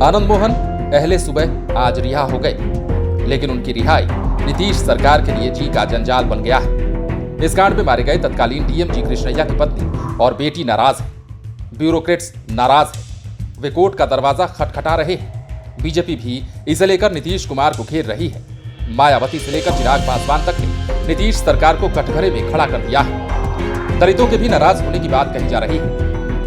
आनंद मोहन अहले सुबह आज रिहा हो गए, लेकिन उनकी रिहाई नीतीश सरकार के लिए जी का जंजाल बन गया है। इस कांड में मारे गए तत्कालीन डीएम जी कृष्णैया की पत्नी और बेटी नाराज है, ब्यूरोक्रेट्स नाराज है, वे कोर्ट का दरवाजा खटखटा रहे हैं। बीजेपी भी इसे लेकर नीतीश कुमार को घेर रही है। मायावती से लेकर चिराग पासवान तक ने नीतीश सरकार को कटघरे में खड़ा कर दिया है। दलितों के भी नाराज होने की बात कही जा रही है।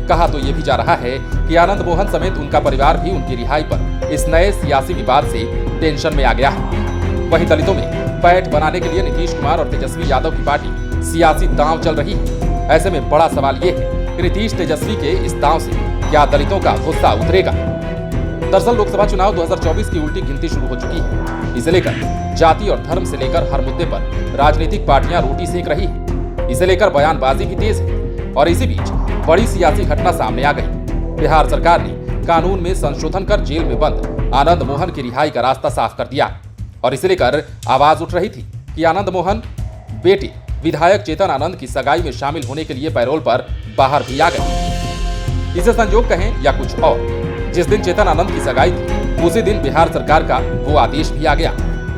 कहा तो यह भी जा रहा है कि आनंद मोहन समेत उनका परिवार भी उनकी रिहाई पर इस नए सियासी विवाद से टेंशन में आ गया है। वहीं दलितों में पैठ बनाने के लिए नीतीश कुमार और तेजस्वी यादव की पार्टी सियासी दांव चल रही है। ऐसे में बड़ा सवाल ये है कि नीतीश तेजस्वी के इस दांव से क्या दलितों का गुस्सा उतरेगा। दरअसल लोकसभा चुनाव 2024 की उल्टी गिनती शुरू हो चुकी है। इसे लेकर जाति और धर्म से लेकर हर मुद्दे पर राजनीतिक पार्टियां रोटी सेक रही है। इसे लेकर बयानबाजी भी तेज है और इसी बीच बड़ी सियासी घटना सामने आ गई। बिहार सरकार ने कानून में संशोधन कर जेल में बंद आनंद मोहन की रिहाई का रास्ता साफ कर दिया और इसे लेकर आवाज उठ रही थी कि आनंद मोहन बेटे विधायक चेतन आनंद की सगाई में शामिल होने के लिए पैरोल पर बाहर भी आ गए। इसे संजोग कहें या कुछ और, जिस दिन चेतन आनंद की सगाई थी उसी दिन बिहार सरकार का वो आदेश भी आ गया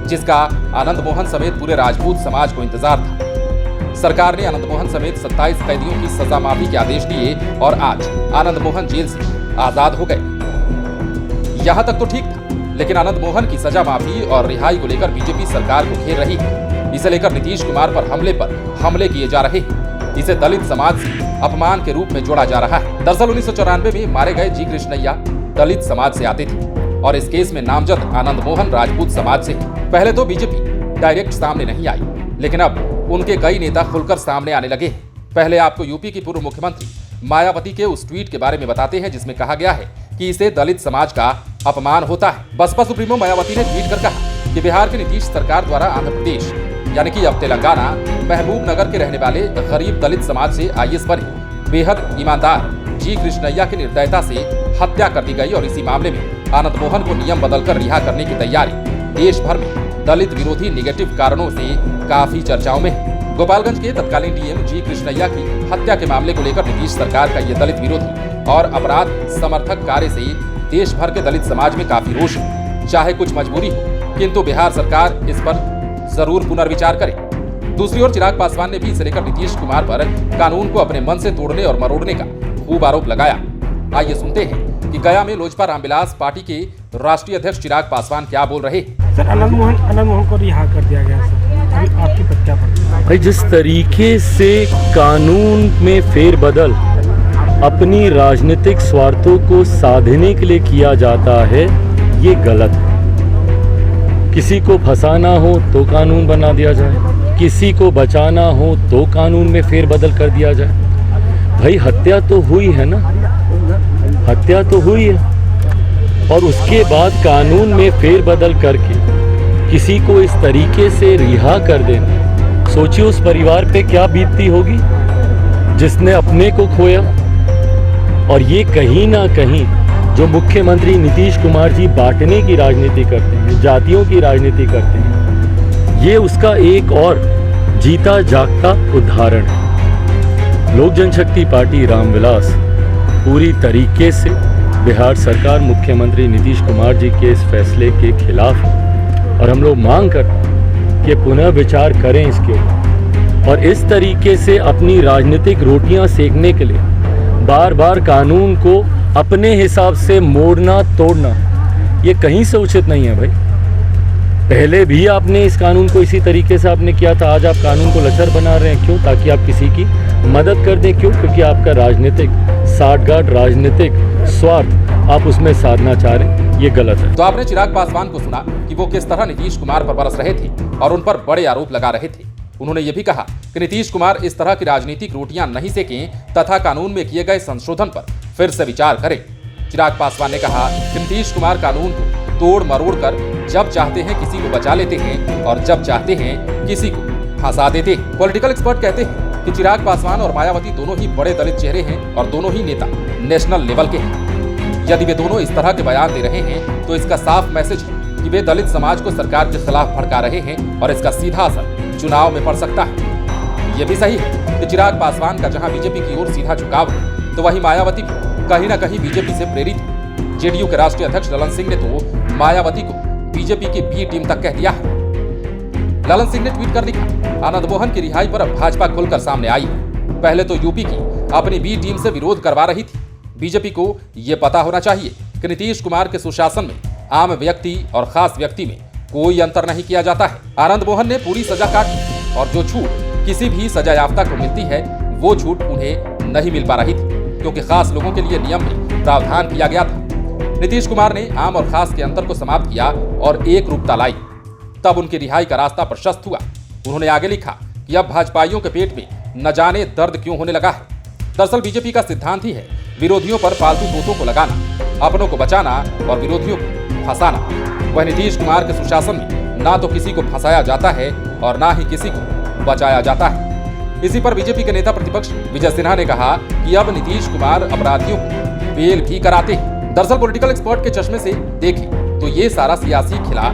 जिसका आनंद मोहन समेत पूरे राजपूत समाज को इंतजार था। सरकार ने आनंद मोहन समेत 27 कैदियों की सजा माफी के आदेश दिए और आज आनंद मोहन जेल से आजाद हो गए। यहां तक तो ठीक था, लेकिन आनंद मोहन की सजा माफी और रिहाई को लेकर बीजेपी सरकार को घेर रही है। इसे लेकर नीतीश कुमार पर हमले किए जा रहे हैं। इसे दलित समाज से अपमान के रूप में जोड़ा जा रहा है। दरअसल 1994 में मारे गए जी कृष्णैया दलित समाज से आते थे और इस केस में नामजद आनंद मोहन राजपूत समाज से। पहले तो बीजेपी डायरेक्ट सामने नहीं आई, लेकिन अब उनके कई नेता खुलकर सामने आने लगे हैं। पहले आपको यूपी की पूर्व मुख्यमंत्री मायावती के उस ट्वीट के बारे में बताते हैं जिसमें कहा गया है कि इसे दलित समाज का अपमान होता है। बसपा सुप्रीमो मायावती ने ट्वीट कर कहा कि बिहार की नीतीश सरकार द्वारा आंध्र प्रदेश यानी कि अब तेलंगाना महबूब नगर के रहने वाले गरीब दलित समाज से आईएएस बने बेहद ईमानदार जी कृष्णैया की निर्दयता से हत्या कर दी गई और इसी मामले में आनंद मोहन को नियम बदलकर रिहा करने की तैयारी देश भर में दलित विरोधी निगेटिव कारणों से काफी चर्चाओं में है। गोपालगंज के तत्कालीन डीएम जी कृष्णैया की हत्या के मामले को लेकर नीतीश सरकार का यह दलित विरोधी और अपराध समर्थक कार्य से देश भर के दलित समाज में काफी रोष है। चाहे कुछ मजबूरी हो, किंतु बिहार सरकार इस पर जरूर पुनर्विचार करे। दूसरी ओर चिराग पासवान ने भी इसे लेकर नीतीश कुमार पर कानून को अपने मन से तोड़ने और मरोड़ने का खूब आरोप लगाया। आइए सुनते हैं कि गया में लोजपा रामविलास पार्टी के राष्ट्रीय अध्यक्ष चिराग पासवान क्या बोल रहे हैं। सर आनंद मोहन को रिहा कर दिया गया सर, अभी आपकी प्रतिक्रिया पर। भाई जिस तरीके से कानून में फेरबदल अपनी राजनीतिक स्वार्थों को साधने के लिए किया जाता है, ये गलत है। किसी को फंसाना हो तो कानून बना दिया जाए, किसी को बचाना हो तो कानून में फेरबदल कर दिया जाए। भाई हत्या तो हुई है ना, हत्या तो हुई है और उसके बाद कानून में फेरबदल करके किसी को इस तरीके से रिहा कर देना, सोचिए उस परिवार पे क्या बीतती होगी जिसने अपने को खोया। और ये कहीं ना कहीं जो मुख्यमंत्री नीतीश कुमार जी बांटने की राजनीति करते हैं, जातियों की राजनीति करते हैं, ये उसका एक और जीता जागता उदाहरण है। लोक जनशक्ति पार्टी रामविलास पूरी तरीके से बिहार सरकार मुख्यमंत्री नीतीश कुमार जी के इस फैसले के खिलाफ है और हम लोग मांग करते हैं कि पुनः विचार करें इसके ऊपर। और इस तरीके से अपनी राजनीतिक रोटियां सेकने के लिए बार बार कानून को अपने हिसाब से मोड़ना तोड़ना, ये कहीं से उचित नहीं है। भाई पहले भी आपने इस कानून को इसी तरीके से आपने किया था, आज आप कानून को लचर बना रहे हैं। क्यों? ताकि आप किसी की मदद कर दें। क्यों? क्योंकि आपका राजनीतिक साठगांठ, राजनीतिक स्वार्थ आप उसमें साधना चाह रहे हैं, ये गलत है। तो आपने चिराग पासवान को सुना कि वो किस तरह नीतीश कुमार पर बरस रहे थे और उन पर बड़े आरोप लगा रहे थे। उन्होंने ये भी कहा कि नीतीश कुमार इस तरह की राजनीतिक रोटियां नहीं सेकें तथा कानून में किए गए संशोधन पर फिर से विचार करें। चिराग पासवान ने कहा कि नीतीश कुमार कानून को तोड़ मरोड़ कर जब चाहते हैं किसी को बचा लेते हैं और जब चाहते हैं किसी को फंसा देते हैं। पॉलिटिकल एक्सपर्ट कहते हैं कि चिराग पासवान और मायावती दोनों ही बड़े दलित चेहरे हैं और दोनों ही नेता नेशनल लेवल के हैं। यदि वे दोनों इस तरह के बयान दे रहे हैं तो इसका साफ मैसेज है कि वे दलित समाज को सरकार के खिलाफ भड़का रहे हैं और इसका सीधा असर चुनाव में पड़ सकता है। ये भी सही है कि चिराग पासवान का जहां बीजेपी की ओर सीधा झुकाव है, तो वहीं मायावती भी कहीं ना कहीं बीजेपी से प्रेरित है। जेडीयू के राष्ट्रीय अध्यक्ष ललन सिंह ने तो मायावती को बीजेपी की बी टीम तक कह दिया है। ललन सिंह ने ट्वीट कर लिखा, आनंद मोहन की रिहाई पर अब भाजपा खुलकर सामने आई है। पहले तो यूपी की अपनी बी टीम से विरोध करवा रही थी। बीजेपी को यह पता होना चाहिए कि नीतीश कुमार के सुशासन में आम व्यक्ति और खास व्यक्ति में कोई अंतर नहीं किया जाता है। आनंद मोहन ने पूरी सजा काटी और जो छूट किसी भी सजा याफ्ता को मिलती है वो छूट उन्हें नहीं मिल पा रही थी, क्योंकि खास लोगों के लिए नियम में प्रावधान किया गया था। नीतीश कुमार ने आम और खास के अंतर को समाप्त किया और एक रूपता लाई, तब उनकी रिहाई का रास्ता प्रशस्त हुआ। उन्होंने आगे लिखा कि अब भाजपाइयों के पेट में न जाने दर्द क्यों होने लगा है। दरअसल बीजेपी का सिद्धांत ही है विरोधियों पर फालतू तोतों को लगाना, अपनों को बचाना और विरोधियों को फंसाना। वह नीतीश कुमार के सुशासन में ना तो किसी को फंसाया जाता है और ना ही किसी को बचाया जाता है। इसी पर बीजेपी के नेता प्रतिपक्ष विजय सिन्हा ने कहा कि अब नीतीश कुमार अपराधियों को बेल भी कराते हैं। दरअसल पॉलिटिकल एक्सपर्ट के चश्मे से देखें तो ये सारा सियासी खिला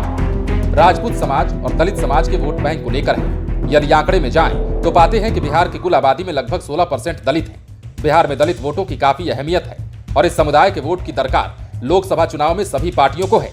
राजपूत समाज और दलित समाज के वोट बैंक को लेकर है। यदि आंकड़े में जाएं तो पाते हैं कि बिहार की कुल आबादी में लगभग 16% दलित है। बिहार में दलित वोटों की काफी अहमियत है और इस समुदाय के वोट की दरकार लोकसभा चुनाव में सभी पार्टियों को है।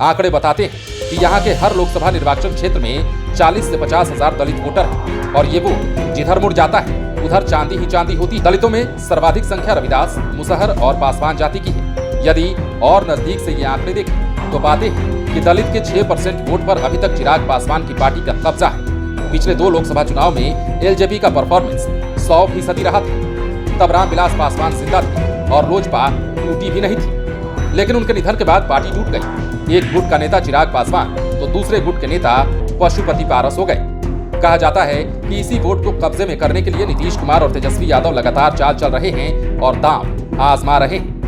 आंकड़े बताते हैं कि यहाँ के हर लोकसभा निर्वाचन क्षेत्र में 40 से 50 हजार दलित वोटर हैं और ये वोट जिधर मुड़ जाता है उधर चांदी ही चांदी होती। दलितों में सर्वाधिक संख्या रविदास, मुसहर और पासवान जाति की है। यदि और नजदीक से ये आंकड़े देखें तो पाते हैं कि दलित के 6% वोट पर अभी तक चिराग पासवान की पार्टी का कब्जा है। पिछले 2 लोकसभा चुनाव में एलजेपी का परफॉर्मेंस 100% रहा था। तब रामविलास पासवान जिंदा थे और लोजपा टूटी भी नहीं थी, लेकिन उनके निधन के बाद पार्टी टूट गई। एक गुट का नेता चिराग पासवान तो दूसरे गुट के नेता पशुपति पारस हो गए। कहा जाता है कि इसी वोट को कब्जे में करने के लिए नीतीश कुमार और तेजस्वी यादव लगातार चाल चल रहे हैं और दांव आजमा रहे हैं।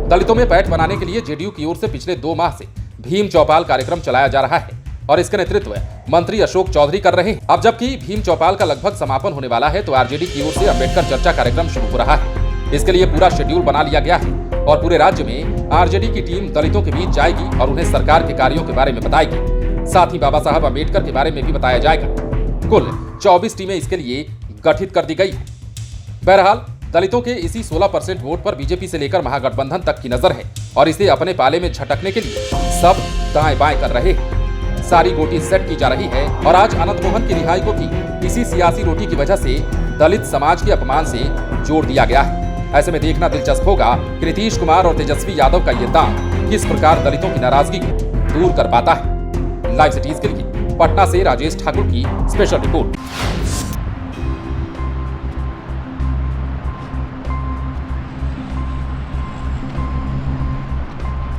दलितों में पैठ बनाने के लिए जेडीयू की ओर से पिछले 2 माह से भीम चौपाल कार्यक्रम चलाया जा रहा है और इसका नेतृत्व मंत्री अशोक चौधरी कर रहे हैं। अब जबकि भीम चौपाल का लगभग समापन होने वाला है तो आरजेडी की ओर से अम्बेडकर चर्चा कार्यक्रम शुरू हो रहा है। इसके लिए पूरा शेड्यूल बना लिया गया है और पूरे राज्य में आरजेडी की टीम दलितों के बीच जाएगी और उन्हें सरकार के कार्यों के बारे में बताएगी। साथ ही बाबा साहब अम्बेडकर के बारे में भी बताया जाएगा। कुल 24 टीमें इसके लिए गठित कर दी गई है। बहरहाल दलितों के इसी 16% वोट पर बीजेपी से लेकर महागठबंधन तक की नजर है और इसे अपने पाले में झटकने के लिए सब दाएं बाएं कर रहे हैं। सारी गोटी सेट की जा रही है और आज आनंद मोहन की रिहाई को भी इसी सियासी रोटी की वजह से दलित समाज के अपमान से जोड़ दिया गया है। ऐसे में देखना दिलचस्प होगा कि नीतीश कुमार और तेजस्वी यादव का ये दांव किस प्रकार दलितों की नाराजगी को दूर कर पाता है। लाइव सिटीज के लिए पटना से राजेश ठाकुर की स्पेशल रिपोर्ट।